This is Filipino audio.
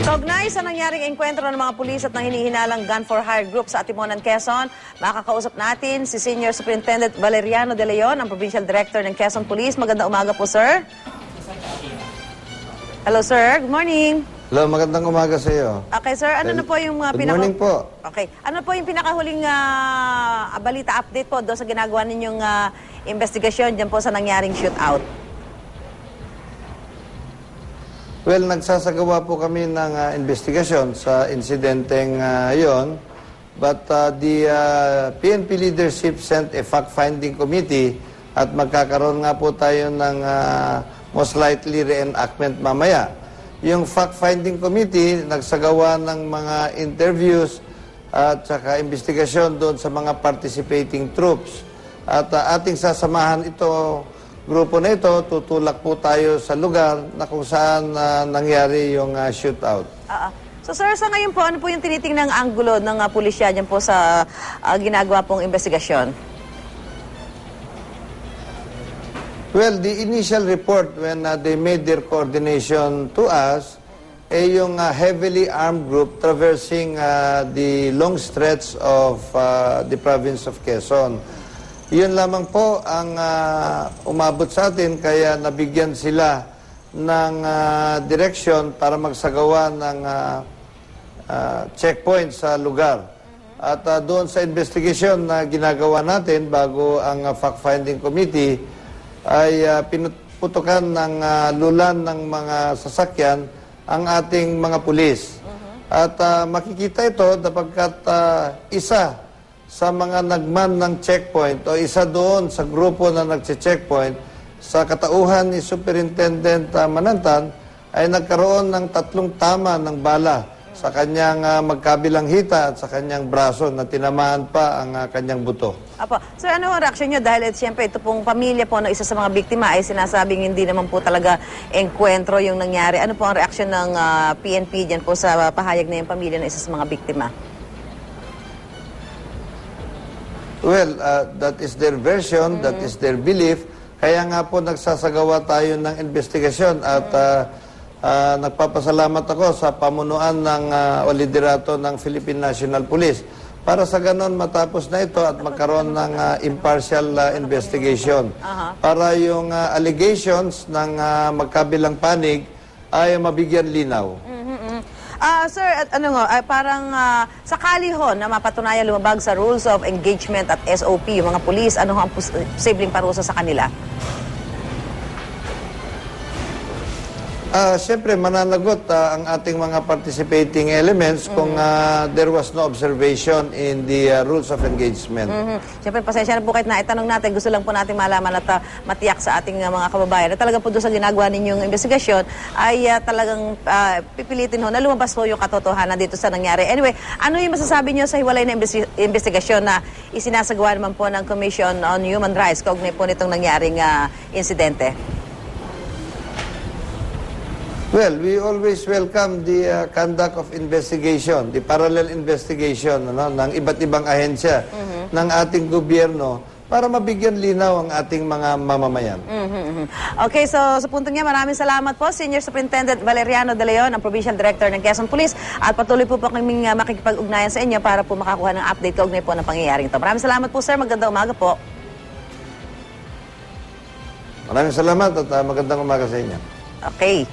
Kaugnay sa nangyaring engkwentro ng mga pulis at ng hinihinalang gun for hire group sa Atimonan, Quezon, makakausap natin si Senior Superintendent Valeriano De Leon, ang Provincial Director ng Quezon Police. Magandang umaga po, sir. Hello, sir. Good morning. Hello, magandang umaga sa iyo. Okay, sir. Ano na po yung Good morning po. Okay. Ano po yung pinakahuling balita update po doon sa ginagawa ninyong investigasyon dyan po sa nangyaring shootout? Well, nagsasagawa po kami ng investigasyon sa insidenteng yon. But the PNP leadership sent a fact-finding committee at magkakaroon nga po tayo ng most likely reenactment mamaya. Yung fact-finding committee nagsagawa ng mga interviews at saka investigasyon doon sa mga participating troops. At ating sasamahan ito, grupo na ito, tutulak po tayo sa lugar na kung saan nangyari yung shootout. So sir, sa ngayon po, ano po yung tinitingnang anggulo ng pulisya dyan po sa ginagawa pong investigasyon? Well, the initial report when they made their coordination to us ay yung heavily armed group traversing the long stretch of the province of Quezon. Yun lamang po ang umabot sa atin, kaya nabigyan sila ng direksyon para magsagawa ng checkpoint sa lugar. At doon sa investigation na ginagawa natin bago ang fact-finding committee ay pinutukan ng lulan ng mga sasakyan ang ating mga pulis. At makikita ito dapagkat isa sa mga nagman ng checkpoint o isa doon sa grupo na nagche-checkpoint sa katauhan ni Superintendent Manantan ay nagkaroon ng 3 tama ng bala sa kanyang magkabilang hita at sa kanyang braso na tinamaan pa ang kanyang buto. Apo. Sir, ano ang reaksyon nyo? Dahil siyempre ito pong pamilya po ng isa sa mga biktima ay sinasabing hindi naman po talaga engkwentro yung nangyari. Ano po ang reaksyon ng PNP dyan po sa pahayag na yung pamilya ng isa sa mga biktima? Well, that is their version, that is their belief. Kaya nga po nagsasagawa tayo ng investigasyon at nagpapasalamat ako sa pamunuan ng o liderato ng Philippine National Police para sa ganon matapos na ito at magkaroon ng impartial investigation. Para yung allegations ng magkabilang panig ay mabigyan linaw. Sir, parang sakali ho na mapatunayan lumabag sa rules of engagement at SOP yung mga pulis, ano ang posibleng parusa sa kanila? Siyempre, mananagot ang ating mga participating elements kung there was no observation in the rules of engagement. Siyempre, pasensya na po kahit naitanong natin. Gusto lang po natin malaman at matiyak sa ating mga kababayan na talagang po doon sa ginagawa ninyong investigasyon ay talagang pipilitin ho na lumabas po yung katotohanan dito sa nangyari. Anyway, ano yung masasabi nyo sa hiwalay na investigasyon na isinasagawa naman po ng Commission on Human Rights kaugnay po nitong nangyaring insidente? Well, we always welcome the conduct of investigation, the parallel investigation ng iba't ibang ahensya ng ating gobyerno para mabigyan linaw ang ating mga mamamayan. Okay, so sa punto niya, maraming salamat po, Senior Superintendent Valeriano De Leon, ang Provincial Director ng Quezon Police, at patuloy po kaming makikipag-ugnayan sa inyo para po makakuha ng update kaugnay po ng pangyayaring ito. Maraming salamat po, sir. Magandang umaga po. Maraming salamat at magandang umaga sa inyo. Okay.